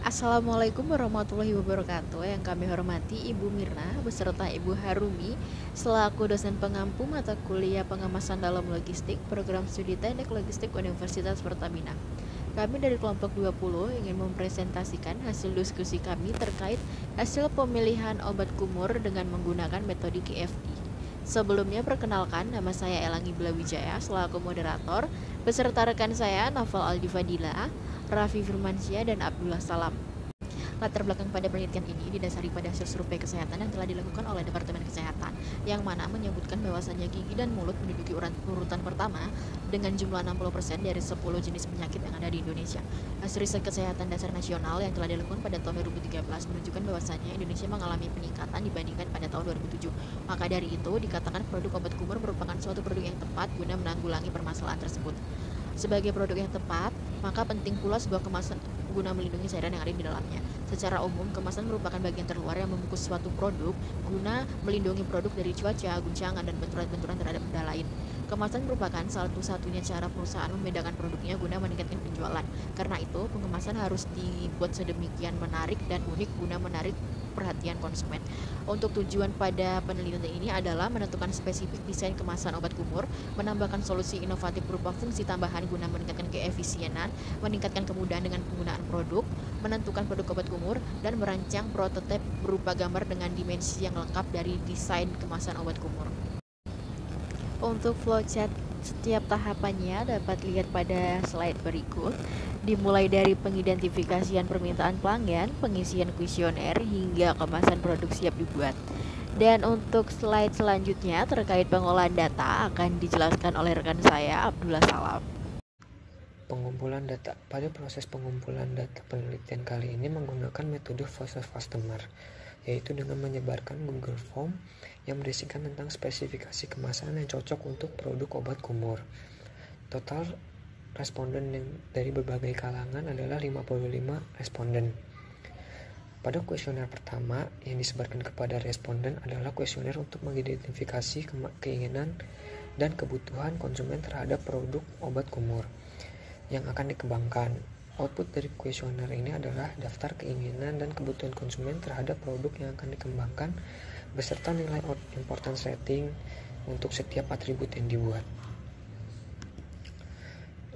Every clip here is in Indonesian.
Assalamualaikum warahmatullahi wabarakatuh. Yang kami hormati Ibu Mirna beserta Ibu Harumi selaku dosen pengampu mata kuliah pengemasan dalam logistik program studi teknik logistik Universitas Pertamina. Kami dari kelompok 20 ingin mempresentasikan hasil diskusi kami terkait hasil pemilihan obat kumur dengan menggunakan metode KFI. Sebelumnya perkenalkan, nama saya Elangi Blawijaya selaku moderator beserta rekan saya Naval Aldi Fadila, Raffi Firmansyah, dan Abdullah Salam. Latar belakang pada penelitian ini didasari pada hasil survei kesehatan yang telah dilakukan oleh Departemen Kesehatan, yang mana menyebutkan bahwasannya gigi dan mulut menduduki urutan pertama dengan jumlah 60% dari 10 jenis penyakit yang ada di Indonesia. Hasil riset kesehatan dasar nasional yang telah dilakukan pada tahun 2013 menunjukkan bahwasannya Indonesia mengalami peningkatan dibandingkan pada tahun 2007. Maka dari itu, dikatakan produk obat kumur merupakan suatu produk yang tepat guna menanggulangi permasalahan tersebut. Sebagai produk yang tepat, maka penting pula sebuah kemasan guna melindungi cairan yang ada di dalamnya. Secara umum, kemasan merupakan bagian terluar yang membungkus suatu produk guna melindungi produk dari cuaca, guncangan, dan benturan-benturan terhadap benda lain. Kemasan merupakan satu-satunya cara perusahaan membedakan produknya guna meningkatkan penjualan. Karena itu, pengemasan harus dibuat sedemikian menarik dan unik guna menarik perhatian konsumen. Untuk tujuan pada penelitian ini adalah menentukan spesifik desain kemasan obat kumur, menambahkan solusi inovatif berupa fungsi tambahan guna meningkatkan keefisienan, meningkatkan kemudahan dengan penggunaan produk, menentukan produk obat kumur, dan merancang prototipe berupa gambar dengan dimensi yang lengkap dari desain kemasan obat kumur. Untuk flowchart setiap tahapannya dapat lihat pada slide berikut, dimulai dari pengidentifikasian permintaan pelanggan, pengisian kuesioner, hingga kemasan produk siap dibuat. Dan untuk slide selanjutnya terkait pengolahan data akan dijelaskan oleh rekan saya, Abdullah Salam. Pengumpulan data. Pada proses pengumpulan data penelitian kali ini menggunakan metode Voice of Customer, yaitu dengan menyebarkan Google Form yang berisikan tentang spesifikasi kemasan yang cocok untuk produk obat kumur. Total responden dari berbagai kalangan adalah 55 responden. Pada kuesioner pertama yang disebarkan kepada responden adalah kuesioner untuk mengidentifikasi keinginan dan kebutuhan konsumen terhadap produk obat kumur yang akan dikembangkan. Output dari kuesioner ini adalah daftar keinginan dan kebutuhan konsumen terhadap produk yang akan dikembangkan beserta nilai importance rating untuk setiap atribut yang dibuat.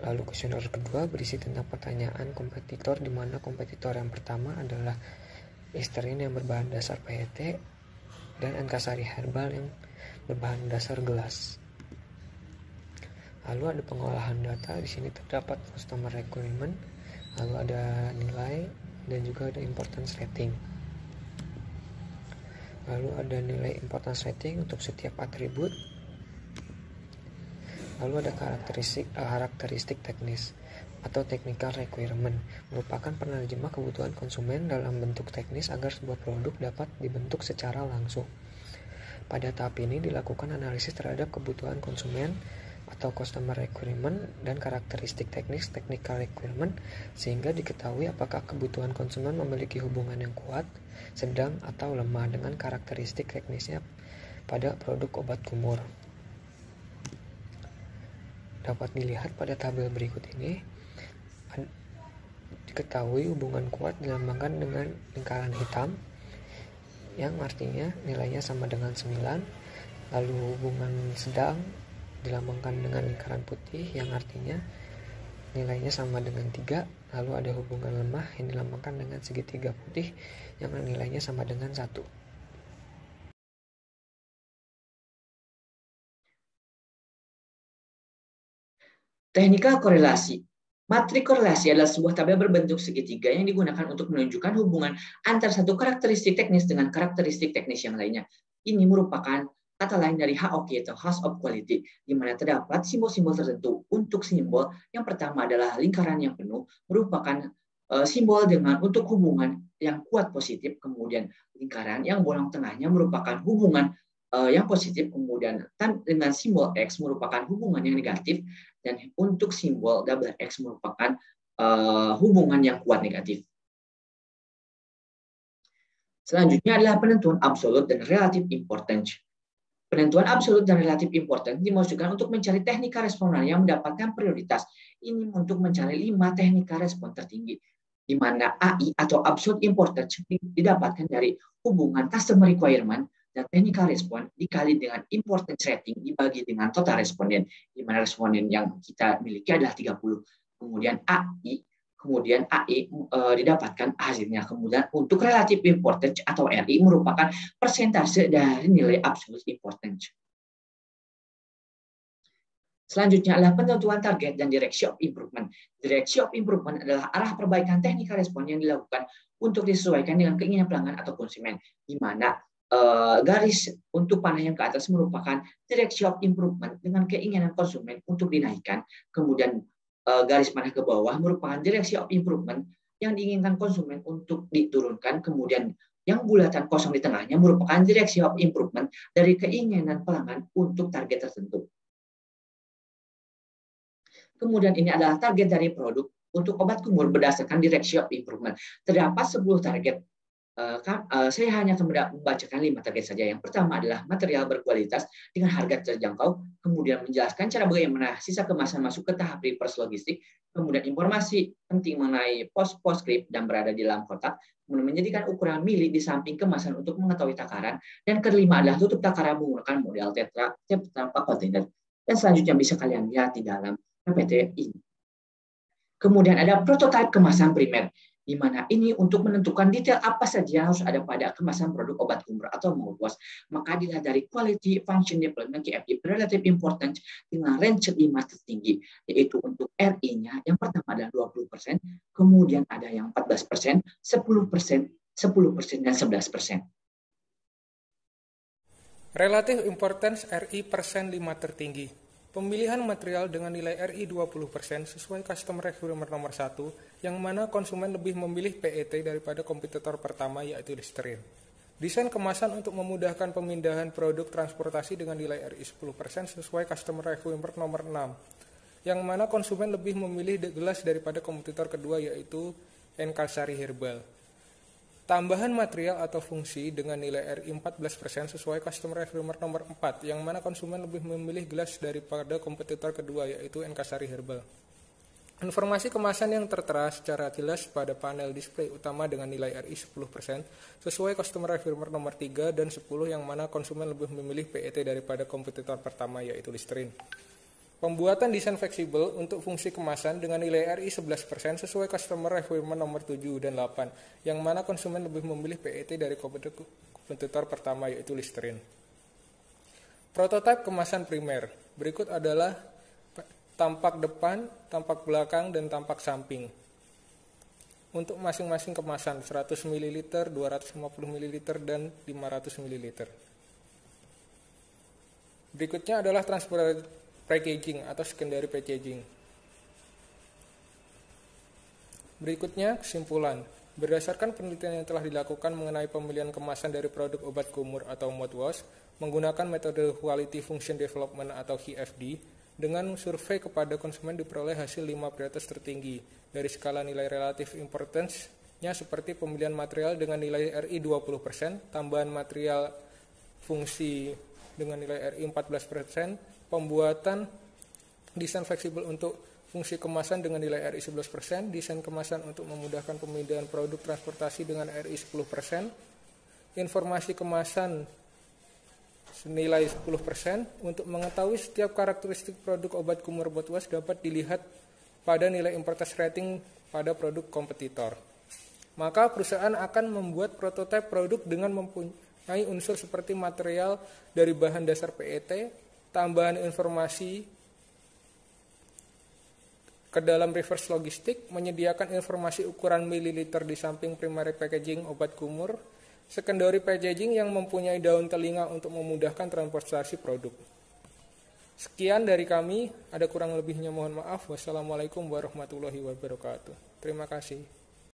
Lalu kuesioner kedua berisi tentang pertanyaan kompetitor, di mana kompetitor yang pertama adalah Listerine yang berbahan dasar PET dan Antasari Herbal yang berbahan dasar gelas. Lalu ada pengolahan data, di sini terdapat customer requirement, lalu ada nilai dan juga ada importance rating. Lalu ada nilai importance rating untuk setiap atribut. Lalu ada karakteristik teknis atau technical requirement, merupakan penerjemah kebutuhan konsumen dalam bentuk teknis agar sebuah produk dapat dibentuk secara langsung. Pada tahap ini dilakukan analisis terhadap kebutuhan konsumen atau customer requirement dan karakteristik teknis technical requirement, sehingga diketahui apakah kebutuhan konsumen memiliki hubungan yang kuat, sedang, atau lemah dengan karakteristik teknisnya pada produk obat kumur. Dapat dilihat pada tabel berikut ini, diketahui hubungan kuat dilambangkan dengan lingkaran hitam yang artinya nilainya sama dengan 9, lalu hubungan sedang dilambangkan dengan lingkaran putih yang artinya nilainya sama dengan 3, lalu ada hubungan lemah yang dilambangkan dengan segitiga putih yang nilainya sama dengan 1. Teknika korelasi. Matrik korelasi adalah sebuah tabel berbentuk segitiga yang digunakan untuk menunjukkan hubungan antara satu karakteristik teknis dengan karakteristik teknis yang lainnya. Ini merupakan kata lain dari HOQ atau House of Quality, di mana terdapat simbol-simbol tertentu. Untuk simbol yang pertama adalah lingkaran yang penuh, merupakan simbol untuk hubungan yang kuat positif. Kemudian lingkaran yang bolong tengahnya merupakan hubungan yang positif. Kemudian dengan simbol X merupakan hubungan yang negatif, dan untuk simbol double X merupakan hubungan yang kuat negatif. Selanjutnya adalah penentuan absolute dan relative importance. Penentuan absolut dan relatif important dimaksudkan untuk mencari teknika responan yang mendapatkan prioritas. Ini untuk mencari 5 teknika respon tertinggi. di mana AI atau Absolute Importance didapatkan dari hubungan Customer Requirement dan Technical Response dikali dengan Importance Rating dibagi dengan total responden, di mana responden yang kita miliki adalah 30. Kemudian AI didapatkan hasilnya. Kemudian untuk Relative Importance atau RI merupakan persentase dari nilai Absolute Importance. Selanjutnya adalah penentuan target dan direction of improvement. Direction of improvement adalah arah perbaikan technical response yang dilakukan untuk disesuaikan dengan keinginan pelanggan atau konsumen, di mana garis untuk panah yang ke atas merupakan direction of improvement dengan keinginan konsumen untuk dinaikkan. Kemudian garis panah ke bawah merupakan direction of improvement yang diinginkan konsumen untuk diturunkan. Kemudian yang bulatan kosong di tengahnya merupakan direction of improvement dari keinginan pelanggan untuk target tertentu. Kemudian ini adalah target dari produk untuk obat kumur berdasarkan direction of improvement. Terdapat 10 target. Saya hanya akan membacakan 5 target saja. Yang pertama adalah material berkualitas dengan harga terjangkau. Kemudian menjelaskan cara bagaimana sisa kemasan masuk ke tahap reverse logistik. Kemudian informasi penting mengenai post-script dan berada di dalam kotak. Kemudian menjadikan ukuran mili di samping kemasan untuk mengetahui takaran. Dan kelima adalah tutup takaran menggunakan model tetra tanpa kontainer. Dan selanjutnya bisa kalian lihat di dalam PPT ini. Kemudian ada prototipe kemasan primer, di mana ini untuk menentukan detail apa saja yang harus ada pada kemasan produk obat kumur atau mouthwash. Maka dilihat dari quality, function, deployment, KFD, relative importance dengan range 5 tertinggi, yaitu untuk RI-nya yang pertama adalah 20%, kemudian ada yang 14%, 10%, 10%, dan 11%. Relative importance RI persen 5 tertinggi. Pemilihan material dengan nilai RI 20% sesuai customer requirement nomor 1, yang mana konsumen lebih memilih PET daripada kompetitor pertama yaitu Listerine. Desain kemasan untuk memudahkan pemindahan produk transportasi dengan nilai RI 10% sesuai customer requirement nomor 6, yang mana konsumen lebih memilih gelas daripada kompetitor kedua yaitu Enkalsari Herbal. Tambahan material atau fungsi dengan nilai RI 14% sesuai customer requirement nomor 4, yang mana konsumen lebih memilih gelas daripada kompetitor kedua yaitu Enkalsari Herbal. Informasi kemasan yang tertera secara jelas pada panel display utama dengan nilai RI 10% sesuai customer requirement nomor 3 dan 10, yang mana konsumen lebih memilih PET daripada kompetitor pertama yaitu Listerine. Pembuatan desain fleksibel untuk fungsi kemasan dengan nilai RI 11% sesuai customer requirement nomor 7 dan 8, yang mana konsumen lebih memilih PET dari kompetitor pertama yaitu Listerine. Prototipe kemasan primer. Berikut adalah tampak depan, tampak belakang, dan tampak samping. Untuk masing-masing kemasan 100 ml, 250 ml, dan 500 ml. Berikutnya adalah transparansi packaging atau secondary packaging. Berikutnya kesimpulan. Berdasarkan penelitian yang telah dilakukan mengenai pemilihan kemasan dari produk obat kumur atau mouthwash menggunakan metode Quality Function Development atau QFD, dengan survei kepada konsumen diperoleh hasil 5 prioritas tertinggi dari skala nilai relative importance-nya seperti pemilihan material dengan nilai RI 20%, tambahan material fungsi dengan nilai RI 14%, pembuatan desain fleksibel untuk fungsi kemasan dengan nilai RI 11%, desain kemasan untuk memudahkan pemindahan produk transportasi dengan RI 10%, informasi kemasan senilai 10%. Untuk mengetahui setiap karakteristik produk obat kumur mouthwash dapat dilihat pada nilai importance rating pada produk kompetitor. Maka perusahaan akan membuat prototipe produk dengan mempunyai unsur seperti material dari bahan dasar PET, tambahan informasi ke dalam reverse logistik, menyediakan informasi ukuran mililiter di samping primary packaging obat kumur, secondary packaging yang mempunyai daun telinga untuk memudahkan transportasi produk. Sekian dari kami, ada kurang lebihnya mohon maaf. Wassalamualaikum warahmatullahi wabarakatuh. Terima kasih.